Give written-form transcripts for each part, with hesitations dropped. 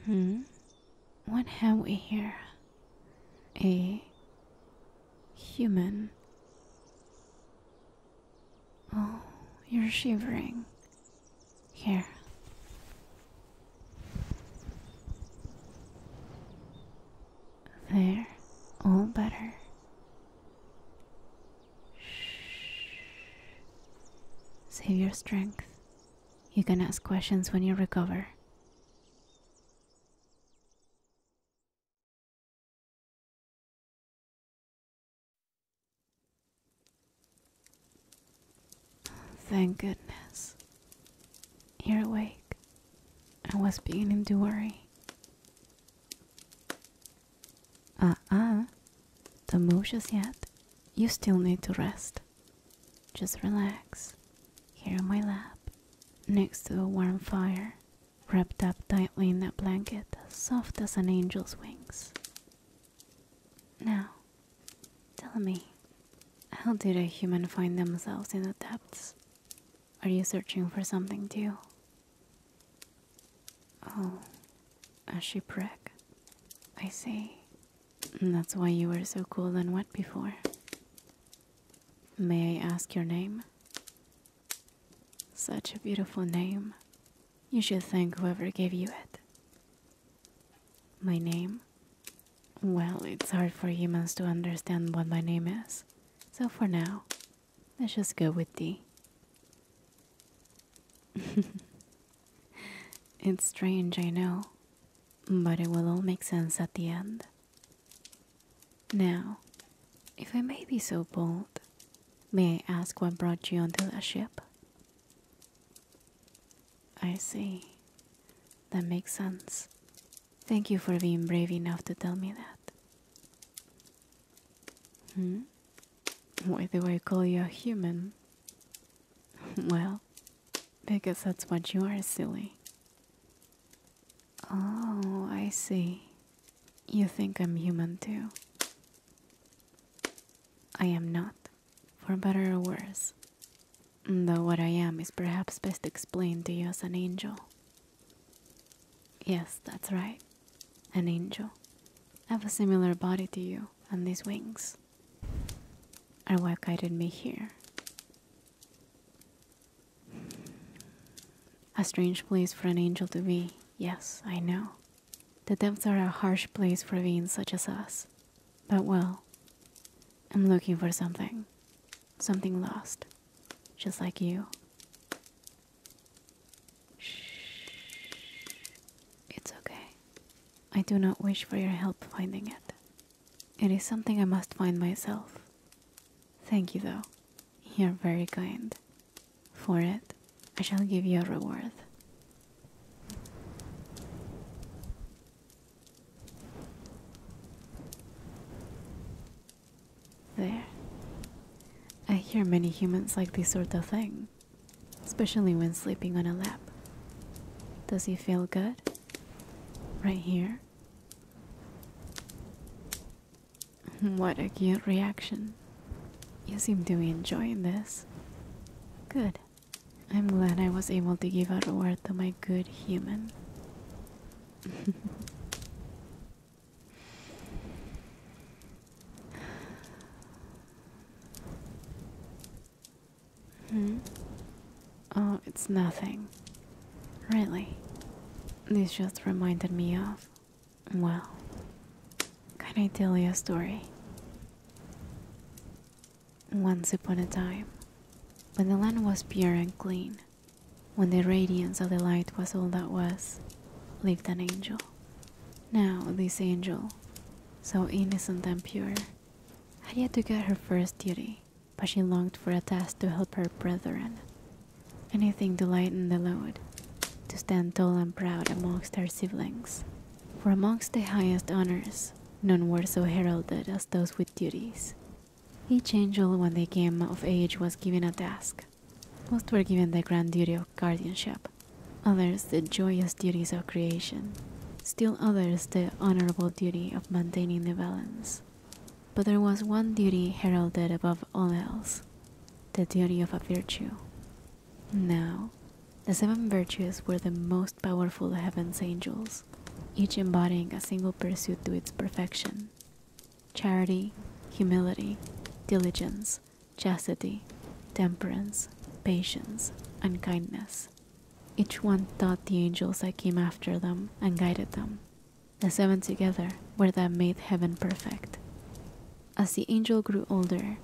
Hmm? What have we here? A human. Oh, you're shivering. Here. There. All better. Shh. Save your strength. You can ask questions when you recover. Thank goodness. You're awake. I was beginning to worry. Don't move just yet. You still need to rest. Just relax. Here on my lap, next to a warm fire, wrapped up tightly in a blanket as soft as an angel's wings. Now, tell me, how did a human find themselves in the depths? Are you searching for something too? Oh, a shipwreck. I see. That's why you were so cold and wet before. May I ask your name? Such a beautiful name. You should thank whoever gave you it. My name? Well, it's hard for humans to understand what my name is. So for now, let's just go with D. It's strange, I know, but it will all make sense at the end. Now, if I may be so bold, may I ask what brought you onto the ship? I see. That makes sense. Thank you for being brave enough to tell me that. Why do I call you a human? Well, because that's what you are, silly. Oh, I see. You think I'm human too. I am not, for better or worse. Though what I am is perhaps best explained to you as an angel. Yes, that's right. An angel. I have a similar body to you, and these wings are what guided me here. A strange place for an angel to be, yes, I know. The depths are a harsh place for beings such as us. But well, I'm looking for something. Something lost. Just like you. Shh. It's okay. I do not wish for your help finding it. It is something I must find myself. Thank you though. You're very kind. For it, I shall give you a reward. There. I hear many humans like this sort of thing, especially when sleeping on a lap. Does it feel good? Right here? What a cute reaction. You seem to be enjoying this. Good. I'm glad I was able to give a reward to my good human. Oh, it's nothing. Really. This just reminded me of, well, can I tell you a story? Once upon a time, when the land was pure and clean, when the radiance of the light was all that was, lived an angel. Now this angel, so innocent and pure, had yet to get her first duty, but she longed for a task to help her brethren. Anything to lighten the load, to stand tall and proud amongst her siblings. For amongst the highest honors, none were so heralded as those with duties. Each angel when they came of age was given a task. Most were given the grand duty of guardianship, others the joyous duties of creation, still others the honorable duty of maintaining the balance. But there was one duty heralded above all else, the duty of a virtue. Now, the 7 virtues were the most powerful of heaven's angels, each embodying a single pursuit to its perfection: charity, humility, diligence, chastity, temperance, patience, and kindness. Each one taught the angels that came after them and guided them. The seven together were that made heaven perfect. As the angel grew older,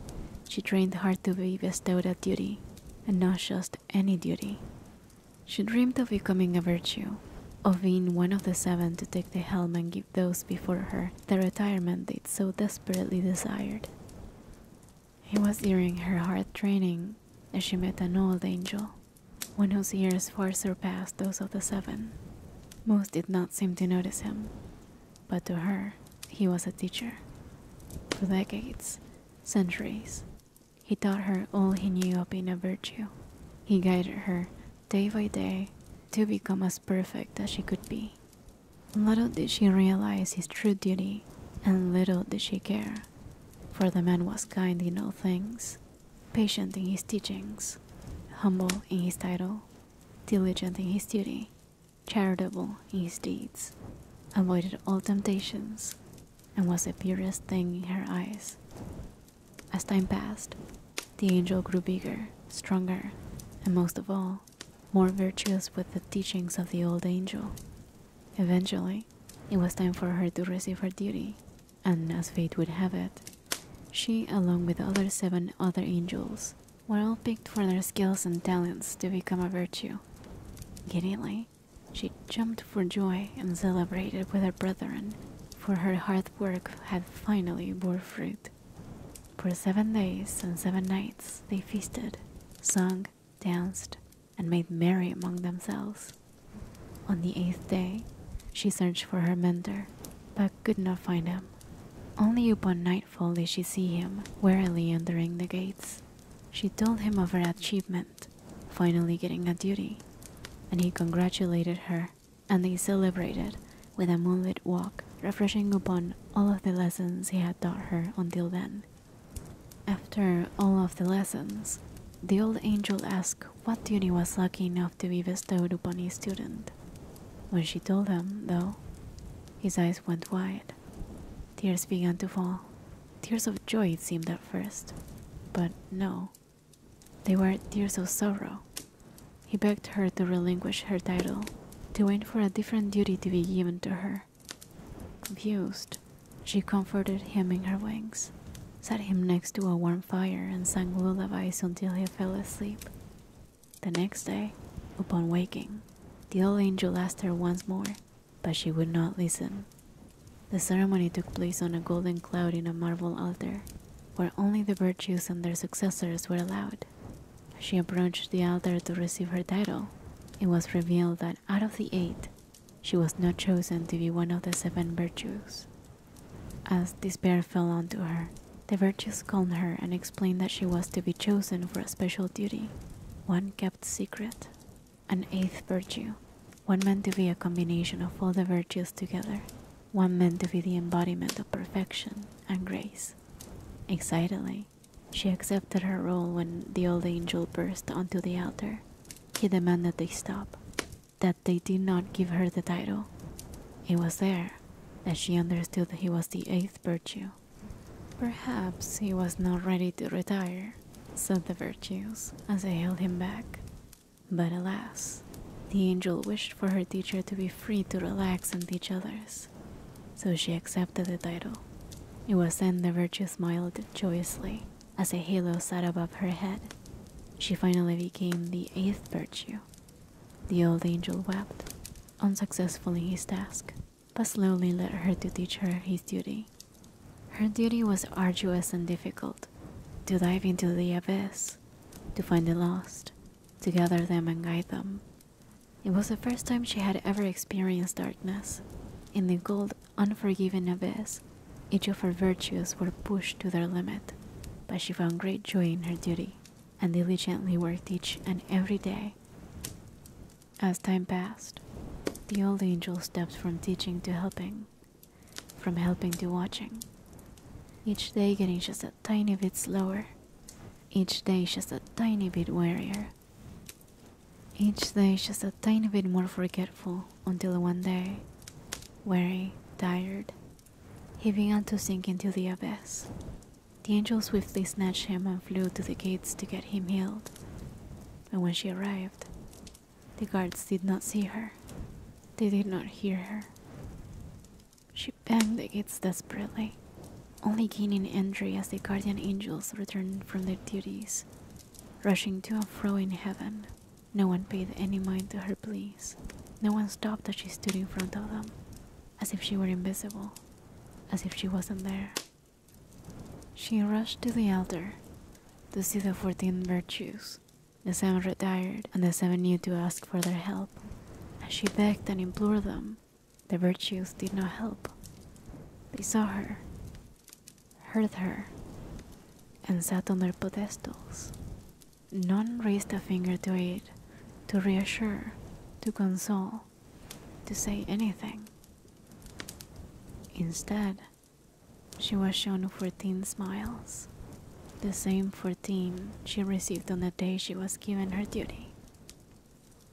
she trained hard to be bestowed a duty, and not just any duty. She dreamed of becoming a virtue, of being one of the seven to take the helm and give those before her the retirement they'd so desperately desired. It was during her hard training that she met an old angel, one whose years far surpassed those of the seven. Most did not seem to notice him, but to her, he was a teacher. For decades, centuries, he taught her all he knew of being a virtue. He guided her, day by day, to become as perfect as she could be. Little did she realize his true duty, and little did she care, for the man was kind in all things, patient in his teachings, humble in his title, diligent in his duty, charitable in his deeds, avoided all temptations, and was the purest thing in her eyes. As time passed, the angel grew bigger, stronger, and most of all, more virtuous with the teachings of the old angel. Eventually, it was time for her to receive her duty, and as fate would have it, she, along with the other 7 other angels, were all picked for their skills and talents to become a virtue. Giddily, she jumped for joy and celebrated with her brethren, for her hard work had finally bore fruit. For 7 days and 7 nights they feasted, sung, danced, and made merry among themselves. On the 8th day, she searched for her mentor, but could not find him. Only upon nightfall did she see him, warily entering the gates. She told him of her achievement, finally getting a duty, and he congratulated her, and they celebrated with a moonlit walk, refreshing upon all of the lessons he had taught her until then. After all of the lessons, the old angel asked what duty was lucky enough to be bestowed upon his student. When she told him, though, his eyes went wide. Tears began to fall. Tears of joy it seemed at first, but no, they were tears of sorrow. He begged her to relinquish her title, to wait for a different duty to be given to her. Confused, she comforted him in her wings, sat him next to a warm fire, and sang lullabies until he fell asleep. The next day, upon waking, the old angel asked her once more, but she would not listen. The ceremony took place on a golden cloud in a marble altar, where only the virtues and their successors were allowed. As she approached the altar to receive her title, it was revealed that out of the 8, she was not chosen to be one of the 7 virtues. As despair fell onto her, the virtues calmed her and explained that she was to be chosen for a special duty, one kept secret, an 8th virtue, one meant to be a combination of all the virtues together, one meant to be the embodiment of perfection and grace. Excitedly, she accepted her role when the old angel burst onto the altar. He demanded they stop, that they did not give her the title. It was there that she understood that he was the 8th virtue. Perhaps he was not ready to retire, said the virtues as they held him back. But alas, the angel wished for her teacher to be free to relax and teach others, so she accepted the title. It was then the virtue smiled joyously as a halo sat above her head. She finally became the 8th virtue. The old angel wept, unsuccessful in his task, but slowly led her to teach her his duty. Her duty was arduous and difficult, to dive into the abyss, to find the lost, to gather them and guide them. It was the first time she had ever experienced darkness. In the cold, unforgiving abyss, each of her virtues were pushed to their limit, but she found great joy in her duty, and diligently worked each and every day. As time passed, the old angel stepped from teaching to helping, from helping to watching, each day getting just a tiny bit slower, each day just a tiny bit wearier, each day just a tiny bit more forgetful, until one day, weary, tired, he began to sink into the abyss. The angel swiftly snatched him and flew to the gates to get him healed. But when she arrived, the guards did not see her. They did not hear her. She banged the gates desperately, only gaining entry as the guardian angels returned from their duties, rushing to and fro in heaven. No one paid any mind to her pleas. No one stopped as she stood in front of them, as if she were invisible, as if she wasn't there. She rushed to the altar to see the 14 virtues. The 7 retired, and the 7 knew to ask for their help. As she begged and implored them, the virtues did not help. They saw her, heard her, and sat on their pedestals. None raised a finger to aid, to reassure, to console, to say anything. Instead, she was shown 14 smiles, the same 14 she received on the day she was given her duty.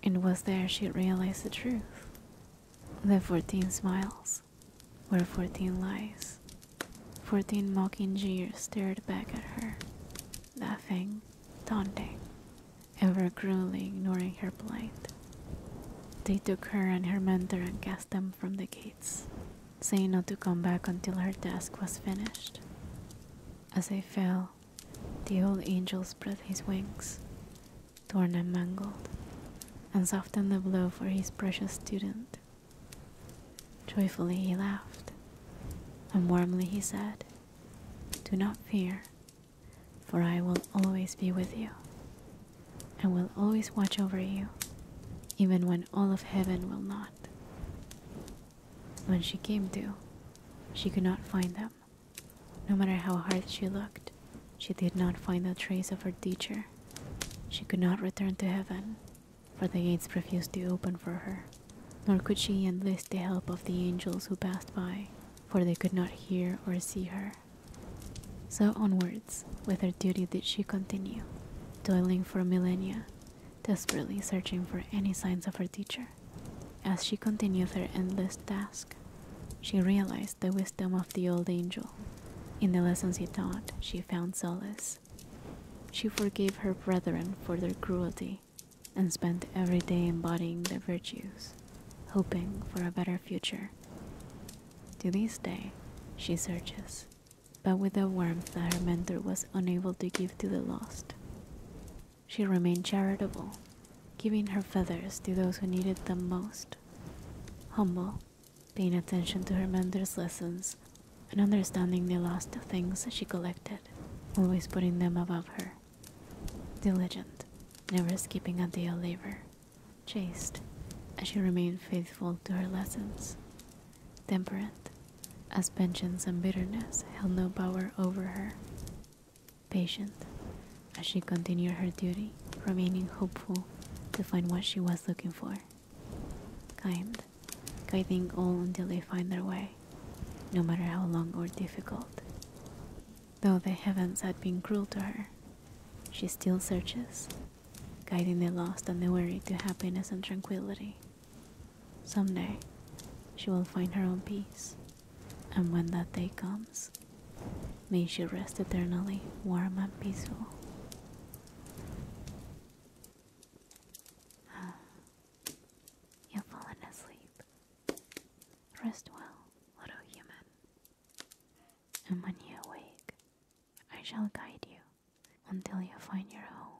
It was there she realized the truth. The 14 smiles were 14 lies. 14 mocking jeers stared back at her, laughing, taunting, ever cruelly ignoring her plight. They took her and her mentor and cast them from the gates, saying not to come back until her task was finished. As they fell, the old angel spread his wings, torn and mangled, and softened the blow for his precious student. Joyfully he laughed, and warmly he said, "Do not fear, for I will always be with you, and will always watch over you, even when all of heaven will not." When she came to, she could not find them. No matter how hard she looked, she did not find a trace of her teacher. She could not return to heaven, for the gates refused to open for her, nor could she enlist the help of the angels who passed by, for they could not hear or see her. So onwards, with her duty did she continue, toiling for millennia, desperately searching for any signs of her teacher. As she continued her endless task, she realized the wisdom of the old angel. In the lessons he taught, she found solace. She forgave her brethren for their cruelty and spent every day embodying their virtues, hoping for a better future. To this day, she searches, but with the warmth that her mentor was unable to give to the lost. She remained charitable, giving her feathers to those who needed them most. Humble, paying attention to her mentor's lessons and understanding the lost things she collected, always putting them above her. Diligent, never skipping a day of labor. Chaste, as she remained faithful to her lessons. Temperate, as vengeance and bitterness held no power over her. Patient, as she continued her duty, remaining hopeful to find what she was looking for. Kind, guiding all until they find their way, no matter how long or difficult. Though the heavens had been cruel to her, she still searches, guiding the lost and the weary to happiness and tranquility. Someday, she will find her own peace, and when that day comes, may she rest eternally warm and peaceful. You've fallen asleep. Rest well, little human. And when you awake, I shall guide you until you find your home.